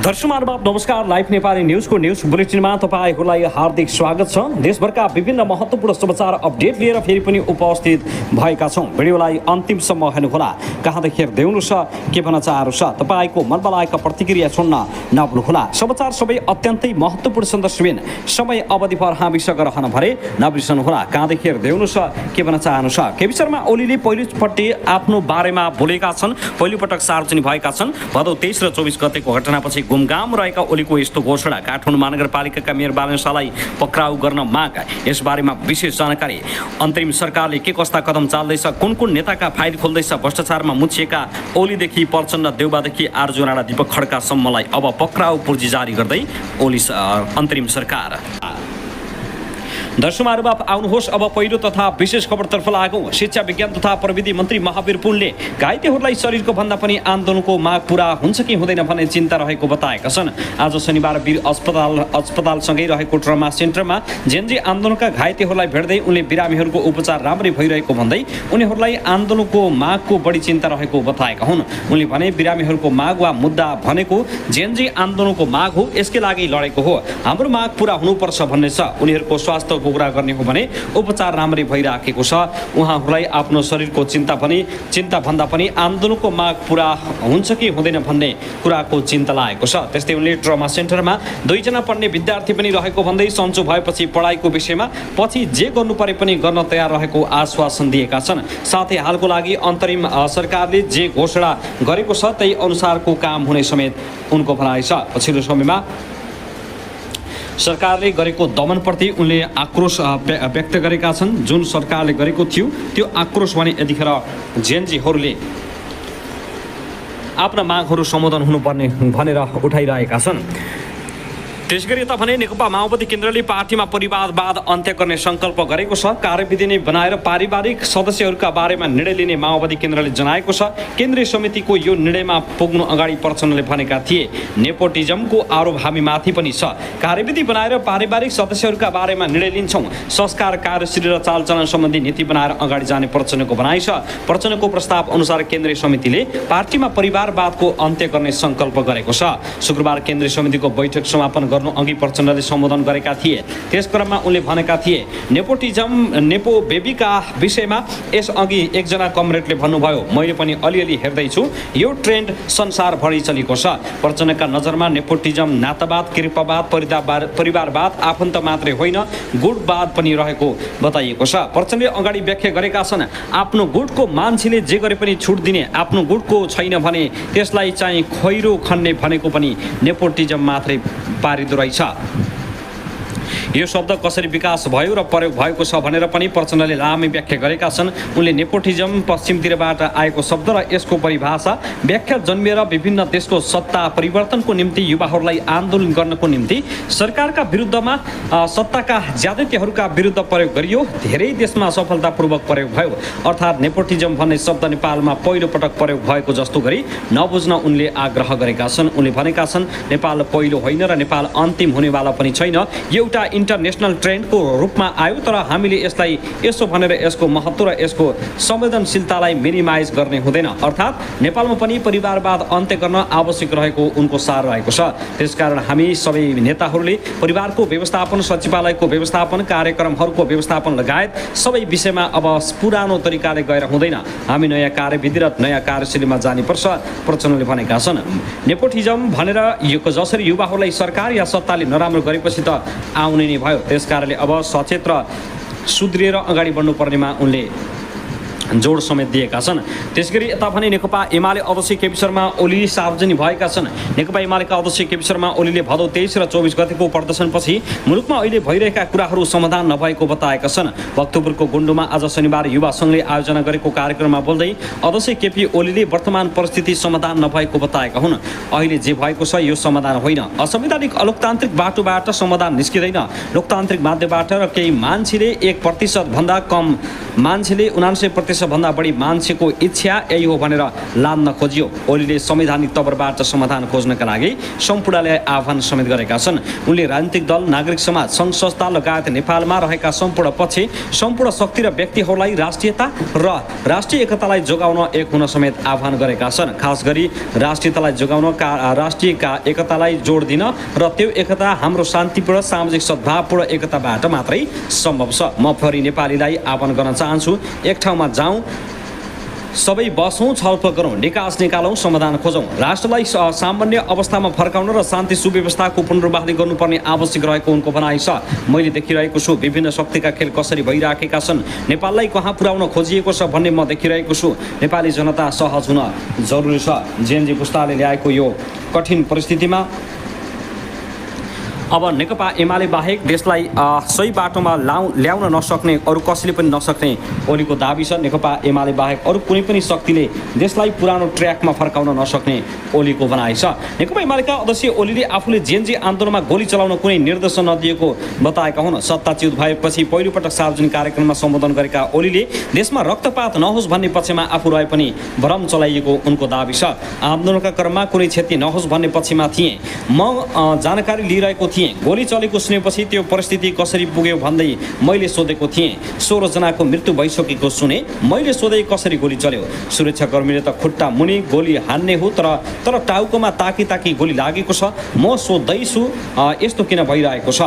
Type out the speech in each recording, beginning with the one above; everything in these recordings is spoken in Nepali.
दर्शक नमस्कार। लाइभ नेपाली न्युजको न्युज बुलेटिनमा तपाईहरूलाई हार्दिक स्वागत छ। देशभरका विभिन्न महत्त्वपूर्ण समाचार अपडेट लिएर फेरि पनि उपस्थित भएका छौँ। भिडियोलाई अन्तिमसम्म हेर्नुहोला। कहाँदेखि हेर्दैहुनु छ, के भन्न चाहनु छ, तपाईँको मनमा लागेका प्रतिक्रिया सुन्न नभुल्नुहोला। समाचार सबै अत्यन्तै महत्त्वपूर्ण सन्दर्भबिन समय अवधिभर हामीसँग रहन भरे नबिर्सनुहोला। कहाँदेखि हेर्दैहुनु छ, के भन्न चाहनु छ। केपी शर्मा ओलीले पहिलोपटि आफ्नो बारेमा बोलेका छन्। पहिलोपटक सार्वजनिक भएका छन्। भदौ 23 र 24 गतेको घटनापछि गुमगाम रहेका ओलीको यस्तो घोषणा। काठमाडौँ महानगरपालिकाका मेयर बालन शाहलाई पक्राउ गर्न माग। यसबारेमा विशेष जानकारी। अन्तरिम सरकारले के कस्ता कदम चाल्दैछ, कुन कुन नेताका फाइल खोल्दैछ, भ्रष्टाचारमा मुछिएका ओलीदेखि प्रचण्ड, देउबादेखि आरजु राणा, दीपक खड्कासम्मलाई अब पक्राउ पूर्जी जारी गर्दै ओली अन्तरिम सरकार। दर्शक आउनुहोस् अब पहिलो तथा विशेष खबरतर्फ लागौँ। शिक्षा विज्ञान तथा प्रविधि मन्त्री महावीर पुनले घाइतेहरूलाई शरीरको भन्दा पनि आन्दोलनको माग पूरा हुन्छ कि हुँदैन भन्ने चिन्ता रहेको बताएका छन्। आज शनिबार वीर अस्पतालसँगै रहेको ट्रमा सेन्टरमा जेनजी आन्दोलनका घाइतेहरूलाई भेट्दै उनले बिरामीहरूको उपचार राम्रै भइरहेको भन्दै उनीहरूलाई आन्दोलनको मागको बढी चिन्ता रहेको बताएका हुन्। उनले भने बिरामीहरूको माग वा मुद्दा भनेको जेनजी आन्दोलनको माग हो, यसकै लागि लडेको हो। हाम्रो माग पूरा हुनुपर्छ भन्ने छ। उनीहरूको स्वास्थ्य कुरा गर्ने हो भने उपचार राम्रै भइराखेको छ। उहाँहरूलाई आफ्नो शरीरको चिन्ता भन्दा पनि आन्दोलनको माग पूरा हुन्छ कि हुँदैन भन्ने कुराको चिन्ता लागेको छ। त्यस्तै उनले ट्रमा सेन्टरमा 2 जना पढ्ने विद्यार्थी पनि रहेको भन्दै सन्चो भएपछि पढाइको विषयमा पछि जे गर्नु परे पनि गर्न तयार रहेको आश्वासन दिएका छन्। साथै हालको लागि अन्तरिम सरकारले जे घोषणा गरेको छ त्यही अनुसारको काम हुने समेत उनको भनाइ छ। पछिल्लो समयमा सरकारले गरेको दमनप्रति उनले आक्रोश व्यक्त गरेका छन्। जुन सरकारले गरेको थियो त्यो आक्रोश भने यतिखेर जेनजीहरूले आफ्ना मागहरू सम्बोधन हुनुपर्ने भनेर उठाइरहेका छन्। त्यसगरी यता भने नेकपा माओवादी केन्द्रले पार्टीमा परिवारवाद अन्त्य गर्ने सङ्कल्प गरेको छ। कार्यविधि नै बनाएर पारिवारिक सदस्यहरूका बारेमा निर्णय लिने माओवादी केन्द्रले जनाएको छ। केन्द्रीय समितिको यो निर्णयमा पुग्नु अगाडि प्रचण्डले भनेका थिए नेपोटिजमको आरोप हामीमाथि पनि छ। कार्यविधि बनाएर पारिवारिक सदस्यहरूका बारेमा निर्णय लिन्छौँ। संस्कार, कार्यशैली र चालचलन सम्बन्धी नीति बनाएर अगाडि जाने प्रचण्डको भनाइ छ। प्रचण्डको प्रस्ताव अनुसार केन्द्रीय समितिले पार्टीमा परिवारवादको अन्त्य गर्ने सङ्कल्प गरेको छ। शुक्रबार केन्द्रीय समितिको बैठक समापन अघि प्रचण्डले सम्बोधन गरेका थिए। त्यस क्रममा उनले भनेका थिए नेपो बेबीका विषयमा यसअघि एकजना कमरेडले भन्नुभयो, मैले पनि अलिअलि हेर्दैछु, यो ट्रेन्ड संसारभरि चलेको छ। प्रचण्डका नजरमा नेपोटिजम नातावाद, कृपावाद, परिवारवाद आफन्त मात्रै होइन गुटवाद पनि रहेको बताइएको छ। प्रचण्डले अगाडि व्याख्या गरेका छन्, आफ्नो गुटको मान्छेले जे गरे पनि छुट दिने, आफ्नो गुटको छैन भने त्यसलाई चाहिँ खैरो खन्ने भनेको पनि नेपोटिजम मात्रै पारिदो रहेछ। यो शब्द कसरी विकास भयो र प्रयोग भएको छ भनेर पनि प्रचण्डले लामै व्याख्या गरेका छन्। उनले नेपोटिजम पश्चिमतिरबाट आएको शब्द र यसको परिभाषा व्याख्या जन्मिएर विभिन्न देशको सत्ता परिवर्तनको निम्ति युवाहरूलाई आन्दोलन गर्नको निम्ति सरकारका विरुद्धमा सत्ताका ज्यादतीहरूका विरुद्ध प्रयोग गरियो। धेरै देशमा सफलतापूर्वक प्रयोग भयो। अर्थात् नेपोटिजम भन्ने शब्द नेपालमा पहिलो पटक प्रयोग भएको जस्तो गरी नबुझ्न उनले आग्रह गरेका छन्। उनले भनेका छन्, नेपाल पहिलो होइन र नेपाल अन्तिम हुनेवाला पनि छैन। एउटा इन्टरनेसनल ट्रेन्डको रूपमा आयो, तर हामीले यसलाई यसो भनेर यसको महत्त्व र यसको संवेदनशीलतालाई मिनिमाइज गर्ने हुँदैन। अर्थात् नेपालमा पनि परिवारवाद अन्त्य गर्न आवश्यक रहेको उनको सार रहेको छ। त्यसकारण हामी सबै नेताहरूले परिवारको व्यवस्थापन, सचिवालयको व्यवस्थापन, कार्यक्रमहरूको व्यवस्थापन लगायत सबै विषयमा अब पुरानो तरिकाले गएर हुँदैन। हामी नयाँ कार्यविधि र नयाँ कार्यशैलीमा जानुपर्छ, प्रचण्डले भनेका छन्। नेपोटिजम भनेर जसरी युवाहरूलाई सरकार या सत्ताले नराम्रो गरेपछि त आउने नै भयो। त्यसकारणले अब सचेत र सुध्रिएर अगाडि बढ्नुपर्नेमा उनले जोड समेत दिएका छन्। त्यसगरी यता भने नेकपा एमाले अध्यक्ष केपी शर्मा ओली सार्वजनिक भएका छन्। नेकपा एमालेका अध्यक्ष केपी शर्मा ओलीले भदौ 23 र 24 गतेको प्रदर्शनपछि मुलुकमा अहिले भइरहेका कुराहरू समाधान नभएको बताएका छन्। भक्तपुरको गुण्डुमा आज शनिबार युवा सङ्घले आयोजना गरेको कार्यक्रममा बोल्दै अध्यक्ष केपी ओलीले वर्तमान परिस्थिति समाधान नभएको बताएका हुन्। अहिले जे भएको छ यो समाधान होइन। असंवैधानिक अलोकतान्त्रिक बाटोबाट समाधान निस्किँदैन। लोकतान्त्रिक माध्यमबाट र केही मान्छेले 1% भन्दा कम मान्छेले 99% सबभन्दा बढी मान्छेको इच्छा यही हो भनेर लान्न खोजियो। ओलीले संवैधानिक तवरबाट समाधान खोज्नका लागि सम्पूर्णलाई आह्वान समेत गरेका छन्। उनले राजनीतिक दल, नागरिक समाज, सङ्घ संस्था लगायत नेपालमा रहेका सम्पूर्ण पक्ष, सम्पूर्ण शक्ति र व्यक्तिहरूलाई राष्ट्रियता र राष्ट्रिय एकतालाई जोगाउन एक हुन समेत आह्वान गरेका छन्। खास गरी राष्ट्रियतालाई जोगाउन, राष्ट्रिय एकतालाई जोड दिन र त्यो एकता हाम्रो शान्तिपूर्ण सामाजिक सद्भावपूर्ण एकताबाट मात्रै सम्भव छ। म फेरि नेपालीलाई आह्वान गर्न चाहन्छु, एक ठाउँमा जाउँ, सबै बसौँ, छलफल गरौँ, निकास निकालौँ, समाधान खोजौँ। राष्ट्रलाई सामान्य अवस्थामा फर्काउन र शान्ति सुव्यवस्थाको पुनर्बहाली गर्नुपर्ने आवश्यक रहेको उनको भनाइ छ। मैले देखिरहेको छु विभिन्न शक्तिका खेल कसरी भइराखेका छन्, नेपाललाई कहाँ पुर्याउन खोजिएको छ भन्ने म देखिरहेको छु। नेपाली जनता सहज हुन जरुरी छ। जेएनजी पुस्ताले ल्याएको यो कठिन परिस्थितिमा अब नेकपा एमाले बाहेक देशलाई सही बाटोमा ल्याउन नसक्ने अरू कसैले पनि नसक्ने ओलीको दाबी छ। नेकपा एमाले बाहेक अरू कुनै पनि शक्तिले देशलाई पुरानो ट्र्याकमा फर्काउन नसक्ने ओलीको भनाइ छ। नेकपा एमालेका अध्यक्ष ओलीले आफूले जेएनजी आन्दोलनमा गोली चलाउन कुनै निर्देशन नदिएको बताएका हुन्। सत्ताच्युत भएपछि पहिलोपटक सार्वजनिक कार्यक्रममा सम्बोधन गरेका ओलीले देशमा रक्तपात नहोस् भन्ने पक्षमा आफू रहे पनि भ्रम चलाइएको उनको दाबी छ। आन्दोलनका क्रममा कुनै क्षति नहोस् भन्ने पक्षमा थिएँ, म जानकारी लिइरहेको थिएँ। गोली चलेको सुनेपछि त्यो परिस्थिति कसरी पुग्यो भन्दै मैले सोधेको थिएँ। 16 जनाको मृत्यु भइसकेको सुने, मैले सोधे कसरी गोली चल्यो। सुरक्षाकर्मीले त खुट्टा मुनि गोली हान्ने हो, तर टाउकोमा ताकी गोली लागेको छ। म सोध्दैछु यस्तो किन भइरहेको छ।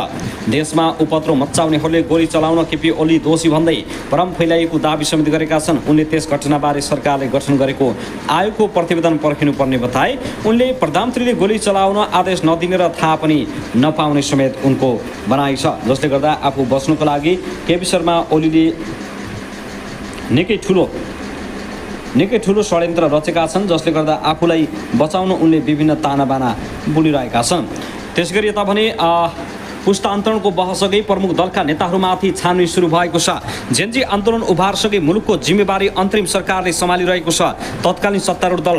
देशमा उपद्रव मचाउनेहरूले गोली चलाउन केपी ओली दोषी भन्दै भ्रम फैलाइएको दाबी समेत गरेका छन्। उनले त्यस घटनाबारे सरकारले गठन गरेको आयोगको प्रतिवेदन पर्खिनुपर्ने बताए। उनले प्रधानमन्त्रीले गोली चलाउन आदेश नदिने र थाहा पनि नपाउने समेत उनको भनाइ छ। जसले गर्दा आफू बच्नुको लागि केपी शर्मा ओलीले निकै ठुलो षड्यन्त्र रचेका छन्, जसले गर्दा आफूलाई बचाउन उनले विभिन्न तानाबाना बुलिरहेका छन्। त्यसगरी यता भने पुस्तान्तरणको बहससँगै प्रमुख दलका नेताहरूमाथि छानबिन सुरु भएको छ। जेएनजी आन्दोलन उभारसँगै मुलुकको जिम्मेवारी अन्तरिम सरकारले सम्हालिरहेको छ। तत्कालीन सत्तारूढ दल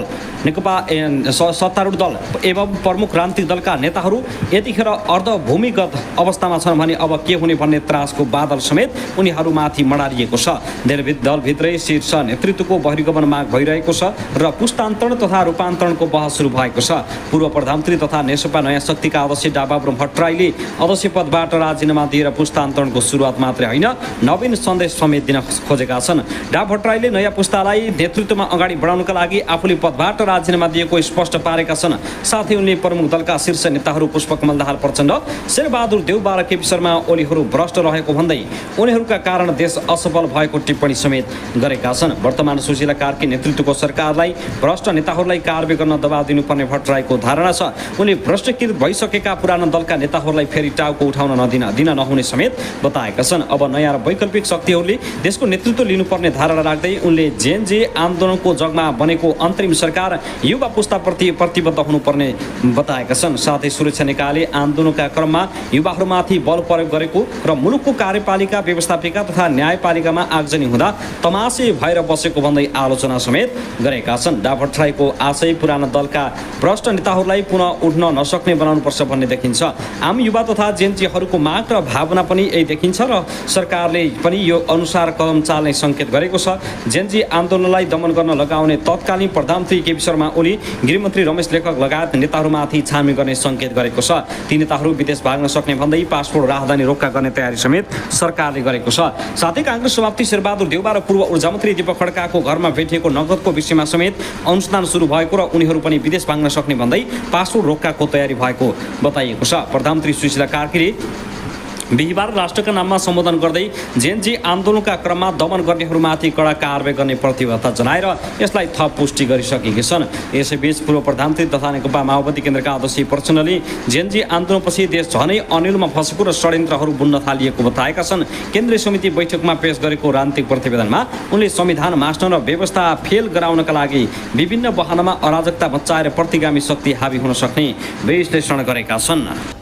एवं प्रमुख राजनीतिक दलका नेताहरू यतिखेर अर्धभूमिगत अवस्थामा छन् भने अब के हुने भन्ने त्रासको बादल समेत उनीहरूमाथि मडारिएको छ। दलभित्रै शीर्ष नेतृत्वको बहिर्गमन माग भइरहेको छ र पुस्तान्तरण तथा रूपान्तरणको बहस सुरु भएको छ। पूर्व प्रधानमन्त्री तथा नेकपा नयाँ शक्तिका अध्यक्ष डाबाब्रह्म भट्टराईले अध्यक्ष पदबाट राजीनामा दिएर पुस्तान्तरणको सुरुवात मात्रै होइन, नवीन सन्देश समेत दिन खोजेका छन्। डा भट्टराईले नयाँ पुस्तालाई नेतृत्वमा अगाडि बढाउनका लागि आफूले पदबाट राजीनामा दिएको स्पष्ट पारेका छन्। साथै उनले प्रमुख दलका शीर्ष नेताहरू पुष्पकमल दाहाल प्रचण्ड, शेरबहादुर देउबा र केपी शर्मा ओलीहरू भ्रष्ट रहेको भन्दै उनीहरूका कारण देश असफल भएको टिप्पणी समेत गरेका छन्। वर्तमान सुशीला कार्की नेतृत्वको सरकारलाई भ्रष्ट नेताहरूलाई कारबाही गर्न दबाब दिनुपर्ने भट्टराईको धारणा छ। उनले भ्रष्टकृत भइसकेका पुरानो दलका नेताहरूलाई फेरि टाउको उठाउन दिन नहुने समेत बताएका छन्। अब नयाँ र वैकल्पिक शक्तिहरूले देशको नेतृत्व लिनुपर्ने धारणा राख्दै उनले जेएनजी आन्दोलनको जगमा बनेको अन्तरिम सरकार युवा पुस्ताप्रति प्रतिबद्ध हुनुपर्ने बताएका छन्। साथै सुरक्षा निकायले आन्दोलनका क्रममा युवाहरूमाथि बल प्रयोग गरेको र मुलुकको कार्यपालिका, व्यवस्थापिका तथा न्यायपालिकामा आगजनी हुँदा तमासे भएर बसेको भन्दै आलोचना समेत गरेका छन्। डा भट्टराईको आशय पुराना दलका भ्रष्ट नेताहरूलाई पुनः उठ्न नसक्ने बनाउनुपर्छ भन्ने देखिन्छ। आम युवा तथा जेएनजीहरूको माग र भावना पनि यही देखिन्छ र सरकारले पनि यो अनुसार कदम चाल्ने सङ्केत गरेको छ। जेएनजी आन्दोलनलाई दमन गर्न लगाउने तत्कालीन प्रधानमन्त्री केपी शर्मा ओली, गृहमन्त्री रमेश लेखक लगायत नेताहरूमाथि छानबिन गर्ने सङ्केत गरेको छ। ती नेताहरू विदेश भाग्न सक्ने भन्दै पासपोर्ट राहदानी रोक्का गर्ने तयारी समेत सरकारले गरेको छ। साथै काङ्ग्रेस सभापति शेरबहादुर देउबा र पूर्व ऊर्जा मन्त्री दीपक खड्काको घरमा भेटिएको नगदको विषयमा समेत अनुसन्धान सुरु भएको र उनीहरू पनि विदेश भाग्न सक्ने भन्दै पासपोर्ट रोक्काको तयारी भएको बताइएको छ। प्रधानमन्त्री सुशीला कार्कीले बिहिबार राष्ट्रका नाममा सम्बोधन गर्दै जेएनजी आन्दोलनका क्रममा दमन गर्नेहरूमाथि कडा कारबाही गर्ने प्रतिबद्धता जनाएर यसलाई थप पुष्टि गरिसकेका छन्। यसैबीच पूर्व प्रधानमन्त्री तथा नेकपा माओवादी केन्द्रका अध्यक्ष प्रचण्डले जेएनजी आन्दोलनपछि देश झनै अनिलमा फसेको र षड्यन्त्रहरू बुन्न थालिएको बताएका छन्। केन्द्रीय समिति बैठकमा पेश गरेको राजनीतिक प्रतिवेदनमा उनले संविधान मास्न र व्यवस्था फेल गराउनका लागि विभिन्न बहानामा अराजकता मच्चाएर प्रतिगामी शक्ति हावी हुन सक्ने विश्लेषण गरेका छन्।